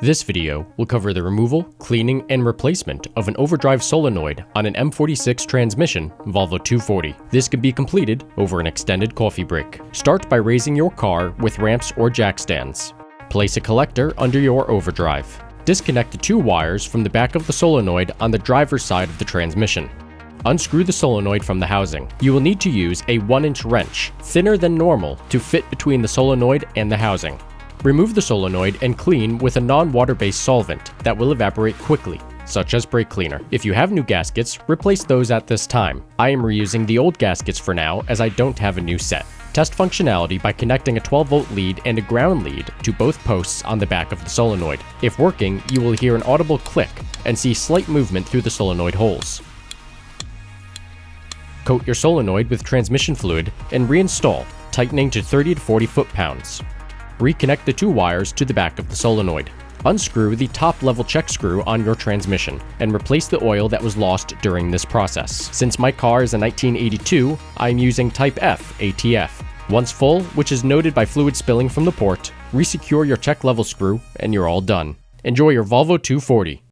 This video will cover the removal, cleaning, and replacement of an overdrive solenoid on an M46 transmission Volvo 240. This can be completed over an extended coffee break. Start by raising your car with ramps or jack stands. Place a collector under your overdrive. Disconnect the two wires from the back of the solenoid on the driver's side of the transmission. Unscrew the solenoid from the housing. You will need to use a 1-inch wrench, thinner than normal, to fit between the solenoid and the housing. Remove the solenoid and clean with a non-water-based solvent that will evaporate quickly, such as brake cleaner. If you have new gaskets, replace those at this time. I am reusing the old gaskets for now as I don't have a new set. Test functionality by connecting a 12-volt lead and a ground lead to both posts on the back of the solenoid. If working, you will hear an audible click and see slight movement through the solenoid holes. Coat your solenoid with transmission fluid and reinstall, tightening to 30 to 40 foot-pounds. Reconnect the two wires to the back of the solenoid. Unscrew the top-level check screw on your transmission and replace the oil that was lost during this process. Since my car is a 1982, I am using Type F ATF. Once full, which is noted by fluid spilling from the port, resecure your check level screw and you're all done. Enjoy your Volvo 240.